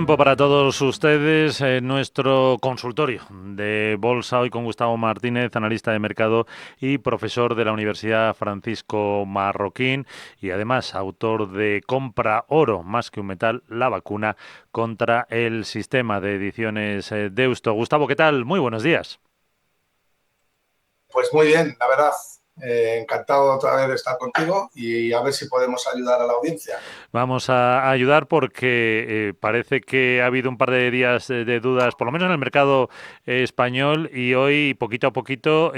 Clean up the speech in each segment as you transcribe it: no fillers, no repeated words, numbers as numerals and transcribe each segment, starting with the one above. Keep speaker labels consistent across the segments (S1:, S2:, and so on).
S1: Tiempo para todos ustedes, nuestro consultorio de bolsa hoy con Gustavo Martínez, analista de mercado y profesor de la Universidad Francisco Marroquín y además autor de Compra Oro, más que un metal, la vacuna contra el sistema, de ediciones Deusto. Gustavo, ¿qué tal? Muy buenos días.
S2: Pues muy bien, la verdad. Encantado otra vez de estar contigo y a ver si podemos ayudar a la audiencia.
S1: Vamos a ayudar porque parece que ha habido un par de días de dudas, por lo menos en el mercado español, y hoy poquito a poquito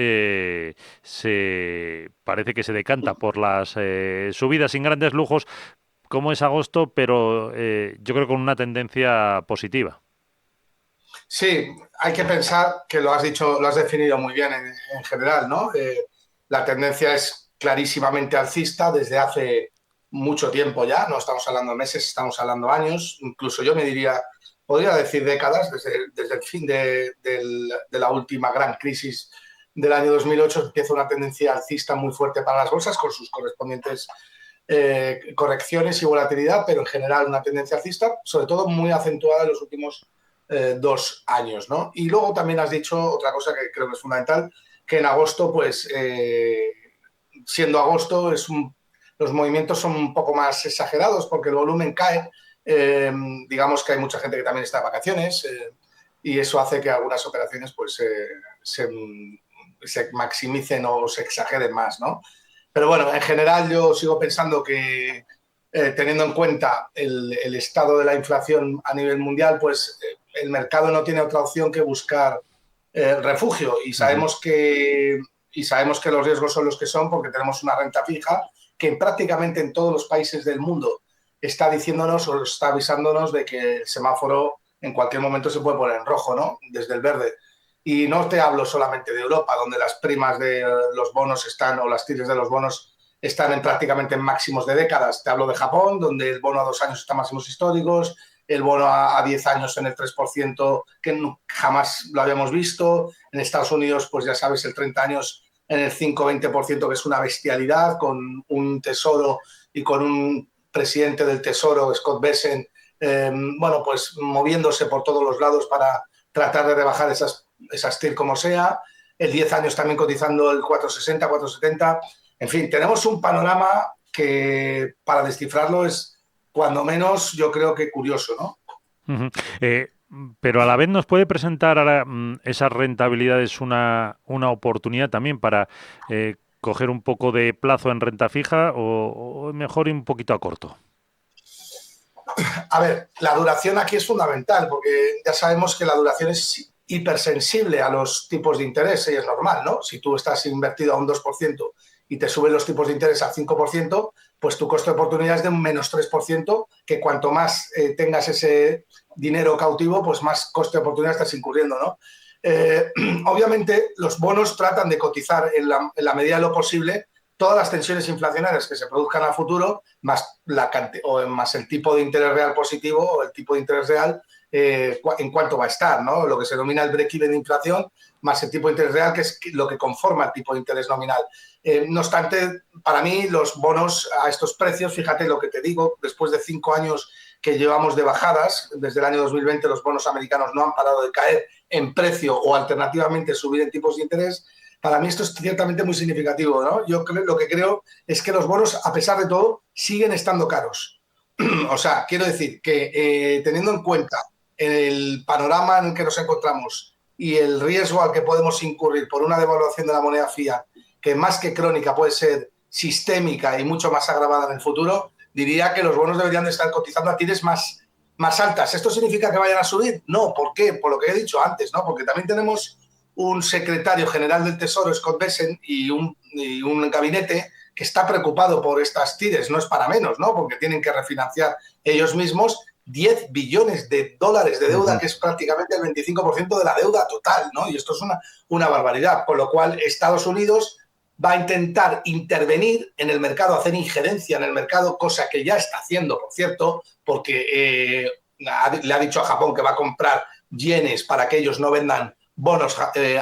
S1: se parece que se decanta por las subidas sin grandes lujos, como es agosto, pero yo creo con una tendencia positiva.
S2: Sí, hay que pensar que lo has dicho, lo has definido muy bien en general, ¿no? La tendencia es clarísimamente alcista desde hace mucho tiempo ya, no estamos hablando de meses, estamos hablando años, incluso yo me diría, podría decir décadas, desde el fin de la última gran crisis del año 2008 empieza una tendencia alcista muy fuerte para las bolsas con sus correspondientes correcciones y volatilidad, pero en general una tendencia alcista, sobre todo muy acentuada en los últimos 2 años, ¿no? Y luego también has dicho otra cosa que creo que es fundamental, que en agosto, pues, siendo agosto, los movimientos son un poco más exagerados porque el volumen cae. Digamos que hay mucha gente que también está de vacaciones y eso hace que algunas operaciones pues, se maximicen o se exageren más, ¿no? Pero bueno, en general yo sigo pensando que teniendo en cuenta el estado de la inflación a nivel mundial, pues el mercado no tiene otra opción que buscar refugio
S1: Ujú.
S2: y sabemos que los riesgos son los que son porque tenemos una renta fija que prácticamente en todos los países del mundo está diciéndonos o está avisándonos de que el semáforo en cualquier momento se puede poner en rojo, ¿no? Desde el verde. Y no te hablo solamente de Europa, donde las primas de los bonos están o las tires de los bonos están prácticamente en máximos de décadas. Te hablo de Japón, donde el bono a 2 años está en máximos históricos, el bono a 10 años en el 3%, que jamás lo habíamos visto. En Estados Unidos, pues ya sabes, el 30 años en el 5-20%, que es una bestialidad, con un tesoro y con un presidente del tesoro, Scott Bessent, bueno, pues moviéndose por todos los lados para tratar de rebajar esas TIR como sea. El 10 años también cotizando el 460, 470. En fin, tenemos un panorama que para descifrarlo es cuando menos yo creo que curioso, ¿no?
S1: Ujú. Pero a la vez nos puede presentar ahora, esas rentabilidades una oportunidad también para coger un poco de plazo en renta fija o mejor ir un poquito a corto.
S2: A ver, la duración aquí es fundamental porque ya sabemos que la duración es hipersensible a los tipos de interés y es normal, ¿no? Si tú estás invertido a un 2% y te suben los tipos de interés al 5%, pues tu costo de oportunidad es de un -3%, que cuanto más tengas ese dinero cautivo, pues más coste de oportunidad estás incurriendo, ¿no? Eh, Obviamente los bonos tratan de cotizar en la medida de lo posible todas las tensiones inflacionarias que se produzcan a futuro, más el tipo de interés real positivo o el tipo de interés real en cuánto va a estar, ¿no? Lo que se denomina el break-even de inflación, más el tipo de interés real, que es lo que conforma el tipo de interés nominal. No obstante, para mí los bonos a estos precios, fíjate lo que te digo, después de 5 años que llevamos de bajadas, desde el año 2020 los bonos americanos no han parado de caer en precio o alternativamente subir en tipos de interés. Para mí esto es ciertamente muy significativo, ¿no? Yo lo que creo es que los bonos, a pesar de todo, siguen estando caros. O sea, quiero decir que teniendo en cuenta el panorama en el que nos encontramos y el riesgo al que podemos incurrir por una devaluación de la moneda fiat, que más que crónica puede ser sistémica y mucho más agravada en el futuro, diría que los bonos deberían de estar cotizando a tires más altas. ¿Esto significa que vayan a subir? No, ¿por qué? Por lo que he dicho antes, ¿no? Porque también tenemos un secretario general del Tesoro, Scott Bessent, y un gabinete que está preocupado por estas tires, no es para menos, ¿no? Porque tienen que refinanciar ellos mismos 10 billones de dólares de deuda,
S1: Ujú.
S2: que es prácticamente el 25% de la deuda total, ¿no? Y esto es una barbaridad. Con lo cual, Estados Unidos va a intentar intervenir en el mercado, hacer injerencia en el mercado, cosa que ya está haciendo, por cierto, porque le ha dicho a Japón que va a comprar yenes para que ellos no vendan bonos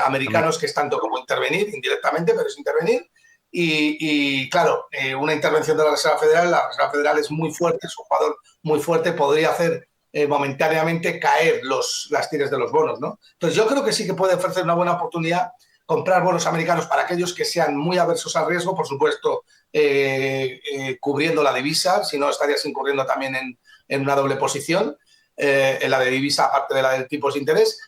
S2: americanos, que es tanto como intervenir, indirectamente, pero es intervenir. Y claro, una intervención de la Reserva Federal es muy fuerte, es un jugador muy fuerte, podría hacer momentáneamente caer las tires de los bonos, ¿no? Entonces yo creo que sí que puede ofrecer una buena oportunidad comprar bonos americanos para aquellos que sean muy aversos al riesgo, por supuesto, cubriendo la divisa, si no estarías incurriendo también en una doble posición, en la de divisa aparte de la de tipos de interés.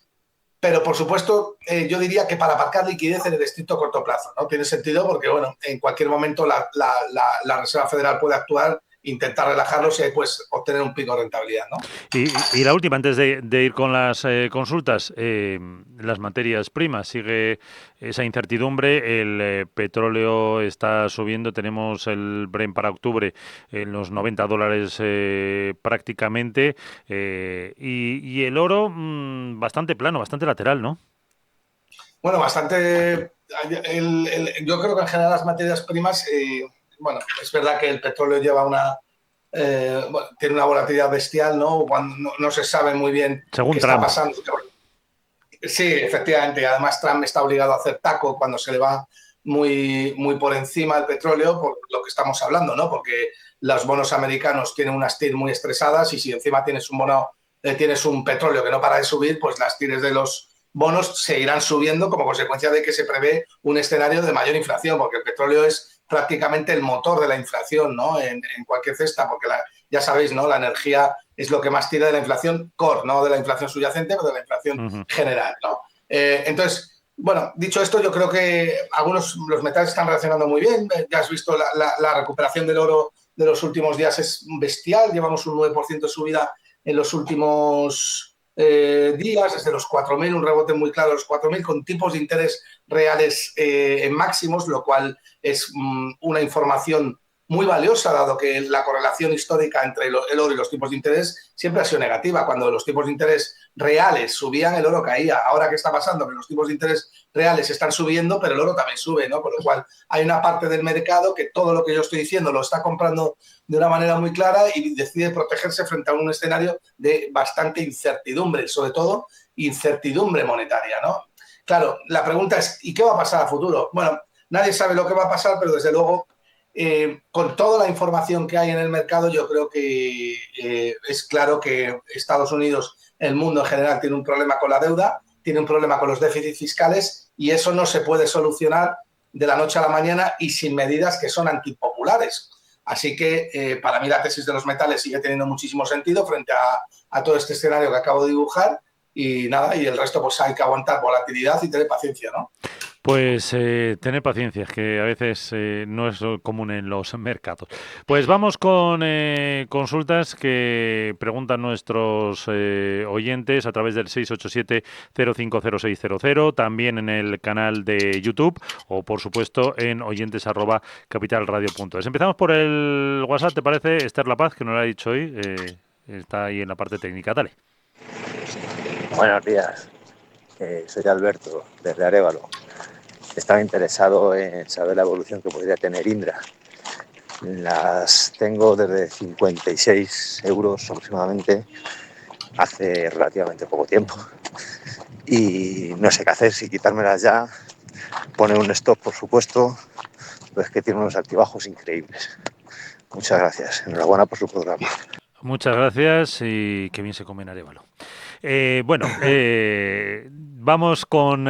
S2: Pero, por supuesto, yo diría que para aparcar liquidez en el estricto corto plazo, ¿no? Tiene sentido porque, bueno, en cualquier momento la Reserva Federal puede actuar, intentar relajarlos y ahí pues obtener un pico de rentabilidad, ¿no?
S1: Y la última, antes de ir con las consultas, las materias primas, sigue esa incertidumbre, el petróleo está subiendo, tenemos el Brent para octubre en los $90 prácticamente, y el oro bastante plano, bastante lateral, ¿no?
S2: Bueno, bastante. Yo creo que en general las materias primas, bueno, es verdad que el petróleo lleva bueno, tiene una volatilidad bestial, ¿no? Cuando no se sabe muy bien
S1: Según
S2: qué está
S1: Trump.
S2: pasando. Sí, efectivamente. Además, Trump está obligado a hacer taco cuando se le va muy por encima el petróleo, por lo que estamos hablando, ¿no? Porque los bonos americanos tienen unas TIR muy estresadas y si encima tienes un petróleo que no para de subir, pues las TIRs de los bonos seguirán subiendo como consecuencia de que se prevé un escenario de mayor inflación, porque el petróleo es prácticamente el motor de la inflación, ¿no? En cualquier cesta, porque ya sabéis, ¿no? La energía es lo que más tira de la inflación core, no de la inflación subyacente, pero de la inflación general, ¿no? Entonces, bueno, dicho esto, yo creo que los metales están reaccionando muy bien. Ya has visto la recuperación del oro de los últimos días es bestial. Llevamos un 9% de subida en los últimos días, desde los 4.000, un rebote muy claro de los 4.000, con tipos de interés reales en máximos, lo cual es una información muy valiosa, dado que la correlación histórica entre el oro y los tipos de interés siempre ha sido negativa. Cuando los tipos de interés reales subían, el oro caía. Ahora, ¿qué está pasando? Que los tipos de interés reales están subiendo, pero el oro también sube, ¿no? Con lo cual, hay una parte del mercado que todo lo que yo estoy diciendo lo está comprando de una manera muy clara y decide protegerse frente a un escenario de bastante incertidumbre, sobre todo incertidumbre monetaria, ¿no? Claro, la pregunta es, ¿y qué va a pasar a futuro? Bueno, nadie sabe lo que va a pasar, pero desde luego con toda la información que hay en el mercado, yo creo que es claro que Estados Unidos, el mundo en general, tiene un problema con la deuda, tiene un problema con los déficits fiscales y eso no se puede solucionar de la noche a la mañana y sin medidas que son antipopulares. Así que para mí la tesis de los metales sigue teniendo muchísimo sentido frente a todo este escenario que acabo de dibujar y nada, y el resto pues hay que aguantar volatilidad y tener paciencia, ¿no?
S1: Pues tener paciencia, que a veces no es común en los mercados. Pues vamos con consultas que preguntan nuestros oyentes a través del 687-050600, también en el canal de YouTube o, por supuesto, en oyentes@capitalradio.es. Empezamos por el WhatsApp, ¿te parece? Esther La Paz, que nos lo ha dicho hoy, está ahí en la parte técnica. Dale.
S3: Buenos días, soy Alberto, desde Arévalo. Estaba interesado en saber la evolución que podría tener Indra. Las tengo desde 56 euros aproximadamente, hace relativamente poco tiempo. Y no sé qué hacer, si quitármelas ya, poner un stop, por supuesto, pues que tiene unos altibajos increíbles. Muchas gracias, enhorabuena por su programa.
S1: Muchas gracias y que bien se come en Arévalo. Bueno, vamos con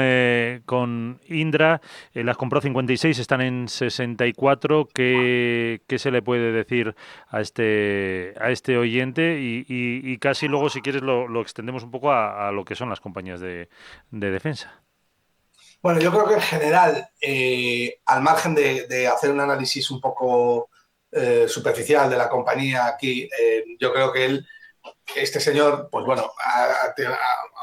S1: Indra. Las compró 56, están en 64. ¿Qué se le puede decir a este oyente? Y casi luego, si quieres, lo extendemos un poco a lo que son las compañías de defensa.
S2: Bueno, yo creo que en general, al margen de hacer un análisis un poco superficial de la compañía aquí, yo creo que este señor, pues bueno, ha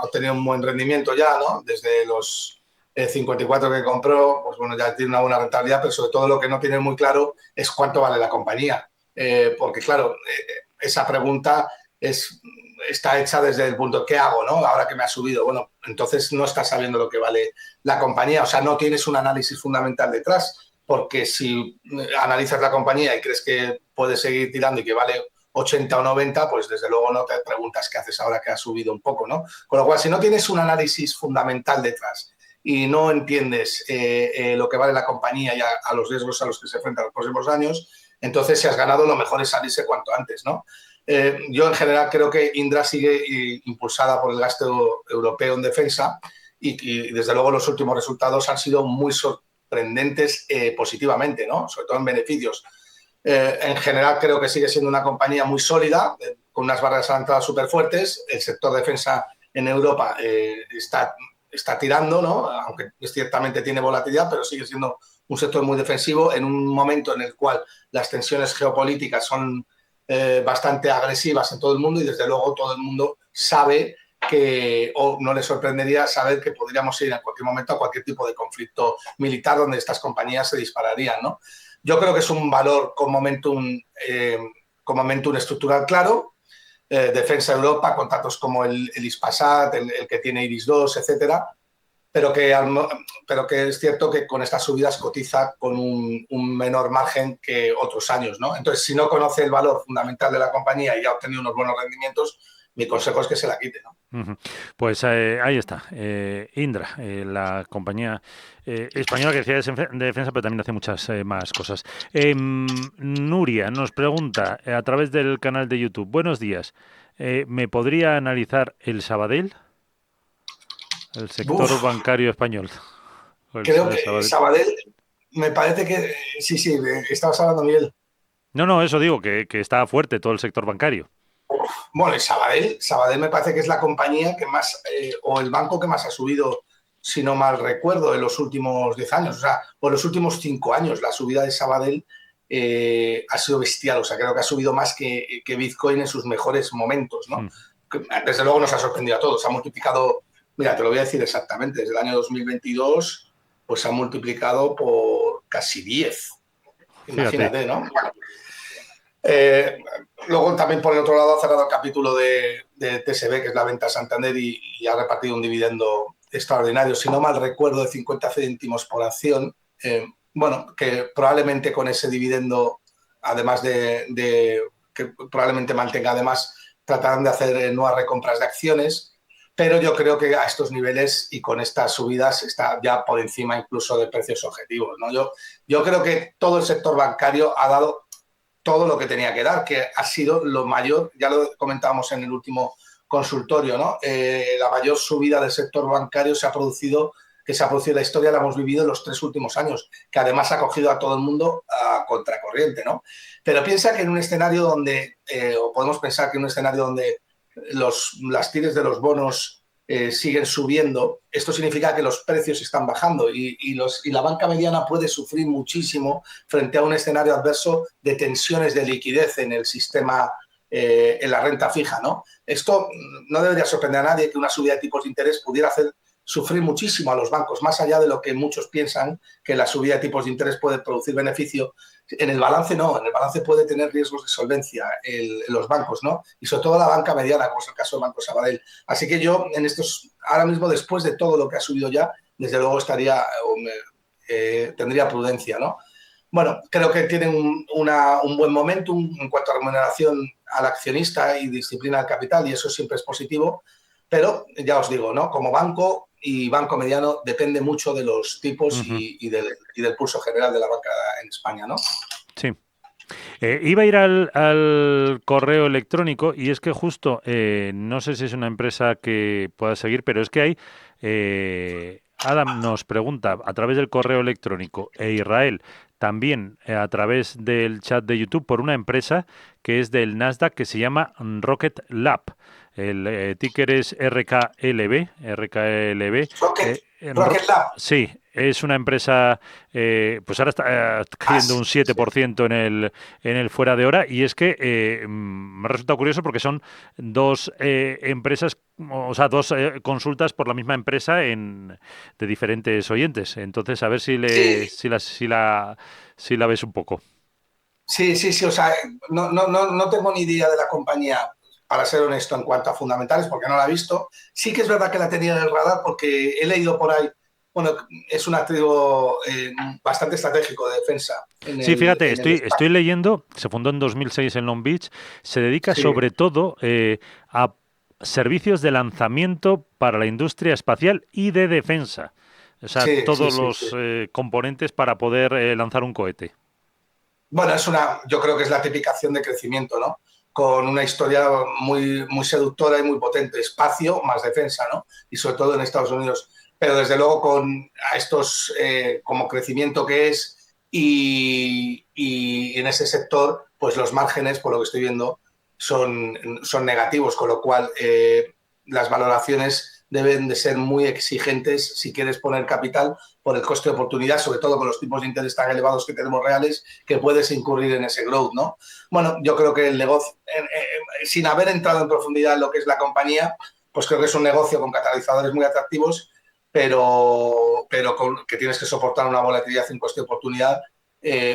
S2: obtenido un buen rendimiento ya, ¿no? Desde los 54 que compró, pues bueno, ya tiene una buena rentabilidad, pero sobre todo lo que no tiene muy claro es cuánto vale la compañía. Porque claro, esa pregunta está hecha desde el punto, ¿qué hago, no? Ahora que me ha subido. Bueno, entonces no estás sabiendo lo que vale la compañía, o sea, no tienes un análisis fundamental detrás, porque si analizas la compañía y crees que puede seguir tirando y que vale 80 o 90, pues desde luego no te preguntas qué haces ahora que ha subido un poco, ¿no? Con lo cual, si no tienes un análisis fundamental detrás y no entiendes lo que vale la compañía y a los riesgos a los que se enfrenta en los próximos años, entonces si has ganado, lo mejor es salirse cuanto antes, ¿no? Yo en general creo que Indra sigue impulsada por el gasto europeo en defensa y desde luego los últimos resultados han sido muy sorprendentes positivamente, ¿no? Sobre todo en beneficios. En general creo que sigue siendo una compañía muy sólida, con unas barreras a la entrada súper fuertes. El sector defensa en Europa está tirando, ¿no? Aunque ciertamente tiene volatilidad, pero sigue siendo un sector muy defensivo en un momento en el cual las tensiones geopolíticas son bastante agresivas en todo el mundo y desde luego todo el mundo sabe que, o no le sorprendería saber que podríamos ir en cualquier momento a cualquier tipo de conflicto militar donde estas compañías se dispararían, ¿no? Yo creo que es un valor con momentum estructural claro. Defensa Europa, contratos como el Ispasat, el que tiene Iris 2, etcétera, pero que es cierto que con estas subidas cotiza con un menor margen que otros años, ¿no? Entonces, si no conoce el valor fundamental de la compañía y ha obtenido unos buenos rendimientos, mi consejo es que se la quite, ¿no?
S1: Pues ahí está, Indra, la compañía española que decía de defensa, pero también hace muchas más cosas. Nuria nos pregunta a través del canal de YouTube, buenos días, ¿me podría analizar el Sabadell? El sector bancario español.
S2: Creo que Sabadell, me parece que sí, estabas hablando, Miguel.
S1: No, eso digo, que está fuerte todo el sector bancario.
S2: Bueno, y Sabadell me parece que es la compañía que más, o el banco que más ha subido, si no mal recuerdo, en los últimos 10 años, o en los últimos 5 años. La subida de Sabadell ha sido bestial, creo que ha subido más que Bitcoin en sus mejores momentos, ¿no? Desde luego nos ha sorprendido a todos, ha multiplicado, mira, te lo voy a decir exactamente, desde el año 2022, pues ha multiplicado por casi 10. Imagínate, ¿no? Luego también por el otro lado ha cerrado el capítulo de TSB, que es la venta a Santander, y ha repartido un dividendo extraordinario, si no mal recuerdo, de 50 céntimos por acción. Bueno, que probablemente con ese dividendo, además de que probablemente mantenga, además tratarán de hacer nuevas recompras de acciones, pero yo creo que a estos niveles y con estas subidas está ya por encima incluso de precios objetivos, ¿no? Yo creo que todo el sector bancario ha dado todo lo que tenía que dar, que ha sido lo mayor, ya lo comentábamos en el último consultorio, ¿no? La mayor subida del sector bancario que se ha producido en la historia, la hemos vivido en los 3 últimos años, que además ha cogido a todo el mundo a contracorriente, ¿no? Pero piensa que en un escenario donde, o podemos pensar que en un escenario donde las tires de los bonos siguen subiendo, esto significa que los precios están bajando y la banca mediana puede sufrir muchísimo frente a un escenario adverso de tensiones de liquidez en el sistema, en la renta fija, ¿no? Esto no debería sorprender a nadie, que una subida de tipos de interés pudiera hacer sufrir muchísimo a los bancos, más allá de lo que muchos piensan, que la subida de tipos de interés puede producir beneficio. En el balance no, en el balance puede tener riesgos de solvencia los bancos, ¿no? Y sobre todo la banca mediana, como es el caso del Banco Sabadell. Así que yo, ahora mismo, después de todo lo que ha subido ya, desde luego tendría prudencia, ¿no? Bueno, creo que tienen un buen momentum en cuanto a remuneración al accionista y disciplina del capital, y eso siempre es positivo, pero ya os digo, ¿no? Como banco y banco mediano depende mucho de los tipos y del pulso general de la banca en España, ¿no?
S1: Sí. Iba a ir al correo electrónico y es que justo, no sé si es una empresa que pueda seguir, pero es que hay, Adam nos pregunta a través del correo electrónico e Israel también a través del chat de YouTube por una empresa que es del Nasdaq que se llama Rocket Lab. El ticker es RKLB.
S2: Rocket Lab.
S1: Sí, es una empresa, pues ahora está cayendo un 7% en el fuera de hora, y es que me resulta curioso porque son dos empresas, o sea, dos consultas por la misma empresa de diferentes oyentes. Entonces, a ver si la ves un poco.
S2: Sí, o sea, no tengo ni idea de la compañía, para ser honesto, en cuanto a fundamentales, porque no la he visto. Sí que es verdad que la tenía en el radar porque he leído por ahí, bueno, es un activo bastante estratégico de defensa.
S1: Sí, fíjate, estoy leyendo, se fundó en 2006 en Long Beach, se dedica sobre todo a servicios de lanzamiento para la industria espacial y de defensa. O sea, todos los componentes para poder lanzar un cohete.
S2: Bueno, yo creo que es la tipificación de crecimiento, ¿no? con una historia muy seductora y muy potente. Espacio más defensa, ¿no? Y sobre todo en Estados Unidos. Pero desde luego con a estos como crecimiento que es y en ese sector, pues los márgenes, por lo que estoy viendo, son negativos, con lo cual las valoraciones deben de ser muy exigentes si quieres poner capital por el coste de oportunidad, sobre todo con los tipos de interés tan elevados que tenemos reales, que puedes incurrir en ese growth, ¿no? Bueno, yo creo que el negocio, sin haber entrado en profundidad en lo que es la compañía, pues creo que es un negocio con catalizadores muy atractivos, pero que tienes que soportar una volatilidad y un coste de oportunidad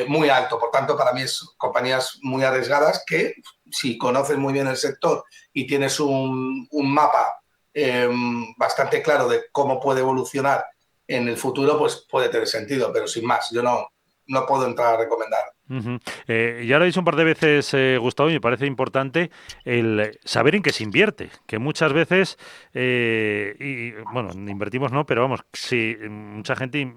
S2: muy alto. Por tanto, para mí es compañías muy arriesgadas que, si conoces muy bien el sector y tienes un mapa bastante claro de cómo puede evolucionar en el futuro, pues puede tener sentido, pero sin más, yo no puedo entrar a recomendar.
S1: Uh-huh. Ya lo he dicho un par de veces, Gustavo, y me parece importante el saber en qué se invierte, que muchas veces, y bueno, invertimos no, pero vamos, si mucha gente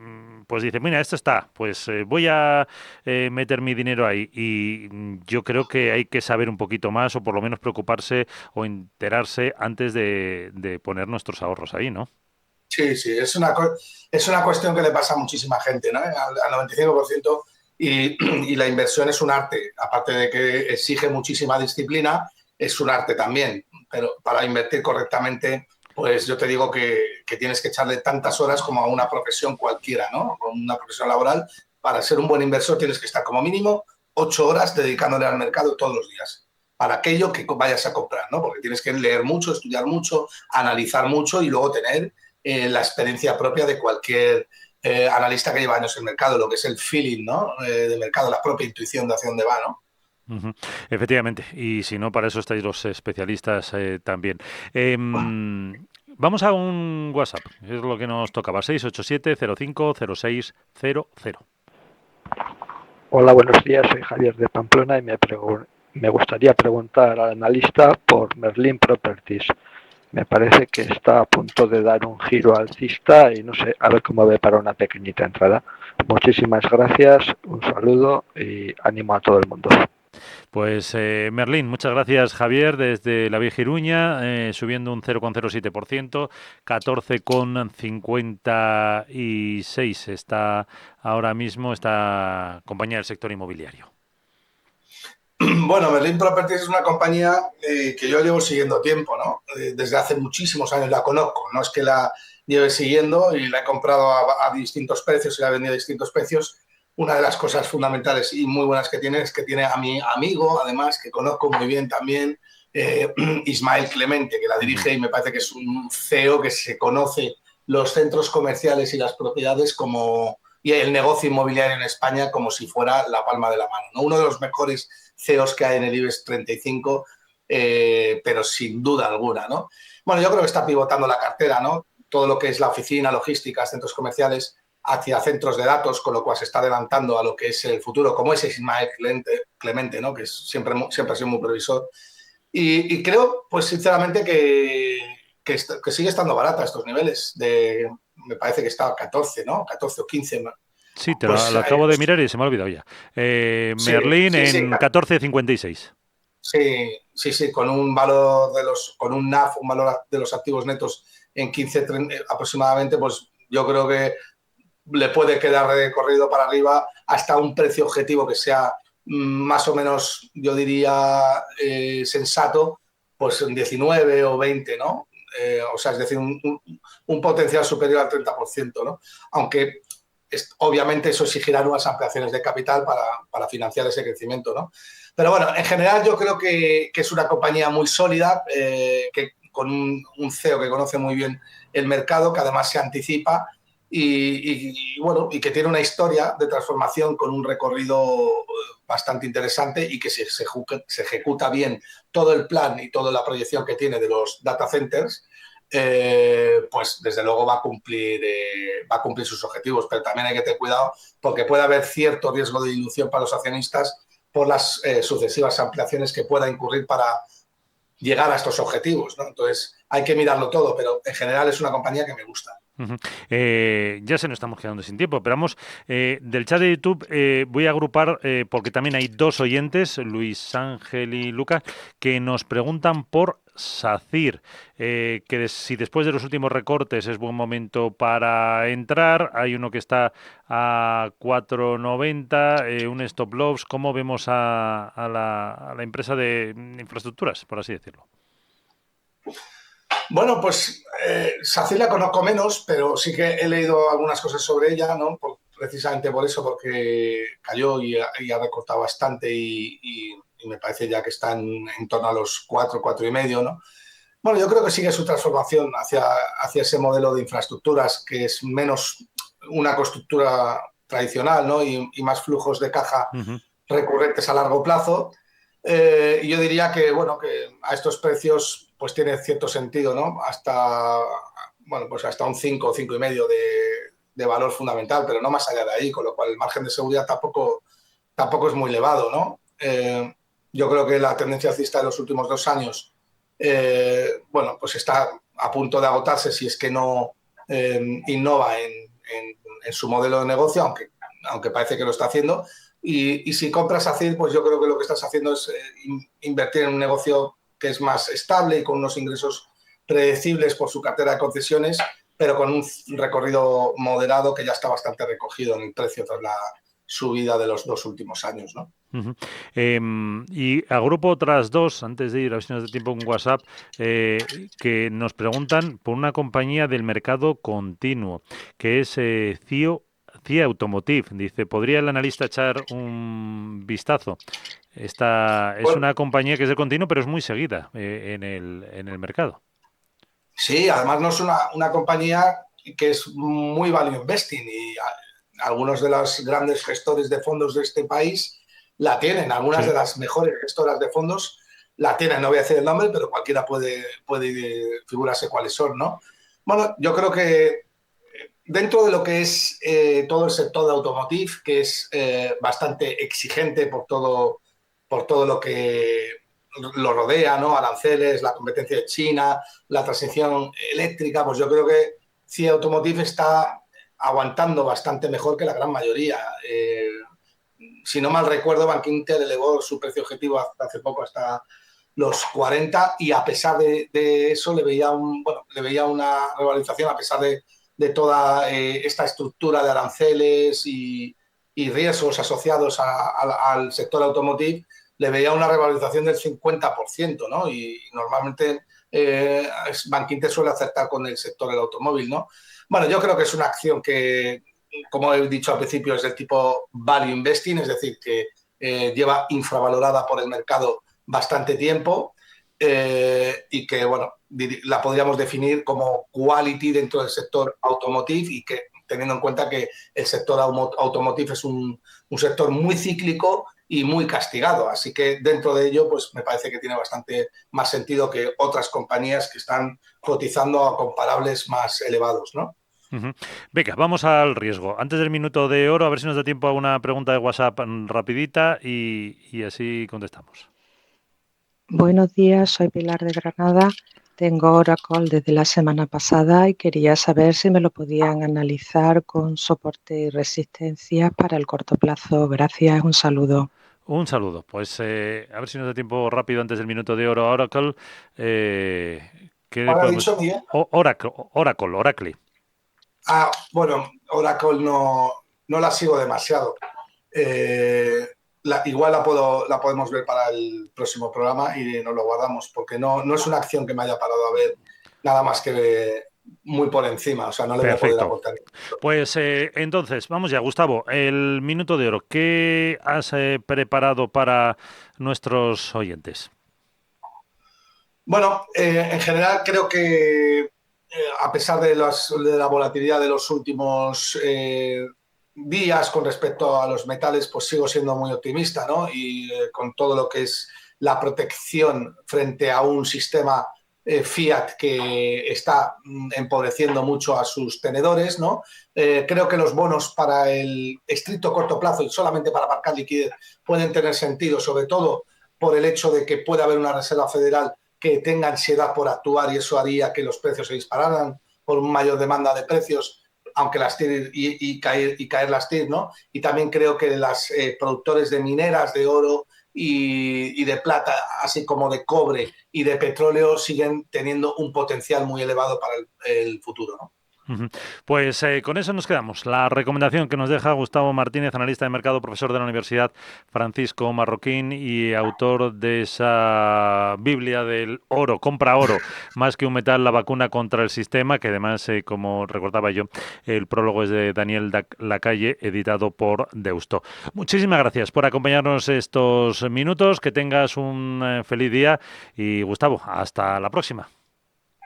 S1: pues dice, mira, esto está, pues voy a meter mi dinero ahí, y yo creo que hay que saber un poquito más, o por lo menos preocuparse o enterarse antes de poner nuestros ahorros ahí, ¿no?
S2: Sí, sí, es una cuestión que le pasa a muchísima gente, ¿no? Al 95%, y la inversión es un arte, aparte de que exige muchísima disciplina, es un arte también, pero para invertir correctamente, pues yo te digo que tienes que echarle tantas horas como a una profesión cualquiera, ¿no? Con una profesión laboral, para ser un buen inversor tienes que estar como mínimo 8 horas dedicándole al mercado todos los días, para aquello que vayas a comprar, ¿no? Porque tienes que leer mucho, estudiar mucho, analizar mucho y luego tener la experiencia propia de cualquier analista que lleva años en el mercado, lo que es el feeling, ¿no? De mercado, la propia intuición de hacia dónde va, ¿no?
S1: Uh-huh. Efectivamente, y si no, para eso estáis los especialistas también. Vamos a un WhatsApp, es lo que nos tocaba, 687-050600.
S4: Hola, buenos días, soy Javier de Pamplona y me gustaría preguntar al analista por Merlin Properties. Me parece que está a punto de dar un giro alcista y no sé, a ver cómo ve para una pequeñita entrada. Muchísimas gracias, un saludo y ánimo a todo el mundo.
S1: Pues Merlín, muchas gracias Javier desde la Vieja Iruña, subiendo un 0,07%, 14,56 está ahora mismo esta compañía del sector inmobiliario.
S2: Bueno, Merlin Properties es una compañía que yo llevo siguiendo tiempo, ¿no? Desde hace muchísimos años la conozco, no es que la lleve siguiendo y la he comprado a distintos precios y la he vendido a distintos precios. Una de las cosas fundamentales y muy buenas que tiene es que tiene a mi amigo, además, que conozco muy bien también, Ismael Clemente, que la dirige y me parece que es un CEO que se conoce los centros comerciales y las propiedades y el negocio inmobiliario en España como si fuera la palma de la mano, ¿no? Uno de los mejores CEOs que hay en el IBEX 35, pero sin duda alguna, ¿no? Bueno, yo creo que está pivotando la cartera, ¿no? Todo lo que es la oficina, logística, centros comerciales, hacia centros de datos, con lo cual se está adelantando a lo que es el futuro, como es Ismael Clemente, ¿no? Que siempre ha sido muy previsor. Y creo, pues sinceramente, que sigue estando barata a estos niveles. Me parece que está a 14, ¿no? 14 o 15.
S1: Sí, te
S2: Pues,
S1: lo acabo de mirar y se me ha olvidado ya. Merlín
S2: sí,
S1: en 14,56.
S2: Sí, con un valor con un NAV, un valor de los activos netos en 15 aproximadamente, pues yo creo que le puede quedar recorrido para arriba hasta un precio objetivo que sea más o menos, yo diría, sensato, pues en 19 o 20, ¿no? O sea, es decir, un potencial superior al 30%, ¿no? Aunque obviamente eso exigirá nuevas ampliaciones de capital para financiar ese crecimiento, ¿no? Pero bueno, en general yo creo que es una compañía muy sólida, con un CEO que conoce muy bien el mercado, que además se anticipa bueno, y que tiene una historia de transformación con un recorrido bastante interesante y que si se ejecuta bien todo el plan y toda la proyección que tiene de los data centers, pues desde luego va a cumplir sus objetivos, pero también hay que tener cuidado porque puede haber cierto riesgo de dilución para los accionistas por las sucesivas ampliaciones que pueda incurrir para llegar a estos objetivos, ¿no? Entonces hay que mirarlo todo, pero en general es una compañía que me gusta.
S1: Ya se nos estamos quedando sin tiempo, pero vamos, del chat de YouTube voy a agrupar, porque también hay dos oyentes, Luis Ángel y Lucas, que nos preguntan por SACIR, si después de los últimos recortes es buen momento para entrar. Hay uno que está a 4,90, un stop loss. ¿Cómo vemos a la empresa de infraestructuras, por así decirlo?
S2: Bueno, pues SACIR la conozco menos, pero sí que he leído algunas cosas sobre ella, ¿no? Precisamente por eso, porque cayó y ha recortado bastante y me parece ya que están en torno a los 4,5, ¿no? Bueno, yo creo que sigue su transformación hacia ese modelo de infraestructuras que es menos una constructura tradicional, ¿no? Y más flujos de caja recurrentes a largo plazo. Y yo diría que, bueno, que a estos precios pues tiene cierto sentido, ¿no? Pues hasta un 5 o 5,5 de valor fundamental, pero no más allá de ahí, con lo cual el margen de seguridad tampoco es muy elevado, ¿no? Yo creo que la tendencia alcista de los últimos 2 años, pues está a punto de agotarse si es que no innova en su modelo de negocio, aunque parece que lo está haciendo. Y si compras SACIR, pues yo creo que lo que estás haciendo es invertir en un negocio que es más estable y con unos ingresos predecibles por su cartera de concesiones, pero con un recorrido moderado que ya está bastante recogido en el precio tras la subida de los 2 últimos años, ¿no?
S1: Y agrupo otras dos, antes de ir a ver si nos da tiempo en WhatsApp, que nos preguntan por una compañía del mercado continuo, que es CIA Automotive. Dice, ¿podría el analista echar un vistazo? Esta es una compañía que es de continuo, pero es muy seguida en el mercado.
S2: Sí, además no es una compañía que es muy value investing y algunos de los grandes gestores de fondos de este país la tienen. Algunas de las mejores gestoras de fondos la tienen. No voy a decir el nombre, pero cualquiera puede figurarse cuáles son, ¿no? Bueno, yo creo que dentro de lo que es todo el sector de automotive, que es bastante exigente por todo lo que lo rodea, ¿no? Aranceles, la competencia de China, la transición eléctrica, pues yo creo que CIA Automotive está aguantando bastante mejor que la gran mayoría. Si no mal recuerdo, Bank Inter elevó su precio objetivo hace poco hasta los 40 y a pesar de eso le veía una revalorización a pesar de toda esta estructura de aranceles y riesgos asociados al sector automotive, le veía una revalorización del 50%, ¿no? Y normalmente Bank Inter suele acertar con el sector del automóvil, ¿no? Bueno, yo creo que es una acción que, como he dicho al principio, es del tipo value investing, es decir, que lleva infravalorada por el mercado bastante tiempo y que, bueno, la podríamos definir como quality dentro del sector automotive y que, teniendo en cuenta que el sector automotive es un sector muy cíclico y muy castigado. Así que dentro de ello, pues me parece que tiene bastante más sentido que otras compañías que están cotizando a comparables más elevados, ¿no?
S1: Venga, vamos al riesgo. Antes del minuto de oro, a ver si nos da tiempo a una pregunta de WhatsApp rapidita y así contestamos.
S5: Buenos días, soy Pilar de Granada. Tengo Oracle desde la semana pasada y quería saber si me lo podían analizar con soporte y resistencia para el corto plazo. Gracias, un saludo.
S1: Un saludo. Pues a ver si nos da tiempo rápido antes del minuto de oro a Oracle. ¿Qué le podemos...
S2: dicho, Miguel?
S1: Oracle.
S2: Bueno, Oracle no la sigo demasiado. Igual la podemos ver para el próximo programa y nos lo guardamos, porque no es una acción que me haya parado a ver nada más que muy por encima, o sea, no le voy a poder aportar.
S1: Pues entonces, vamos ya, Gustavo, el minuto de oro. ¿Qué has preparado para nuestros oyentes?
S2: Bueno, en general creo que a pesar de la volatilidad de los últimos días con respecto a los metales, pues sigo siendo muy optimista, ¿no? Y con todo lo que es la protección frente a un sistema fiat que está empobreciendo mucho a sus tenedores, ¿no? Creo que los bonos para el estricto corto plazo y solamente para marcar liquidez pueden tener sentido, sobre todo por el hecho de que puede haber una Reserva Federal que tenga ansiedad por actuar y eso haría que los precios se dispararan por una mayor demanda de precios, aunque las TIR y caer las TIR, ¿no? Y también creo que las productores de mineras de oro y de plata, así como de cobre y de petróleo, siguen teniendo un potencial muy elevado para el futuro, ¿no?
S1: Pues con eso nos quedamos. La recomendación que nos deja Gustavo Martínez, analista de mercado, profesor de la Universidad Francisco Marroquín y autor de esa Biblia del oro, compra oro, más que un metal, la vacuna contra el sistema, que además, como recordaba yo, el prólogo es de Daniel Lacalle, editado por Deusto. Muchísimas gracias por acompañarnos estos minutos, que tengas un feliz día y Gustavo, hasta la próxima.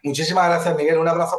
S2: Muchísimas gracias, Miguel. Un abrazo para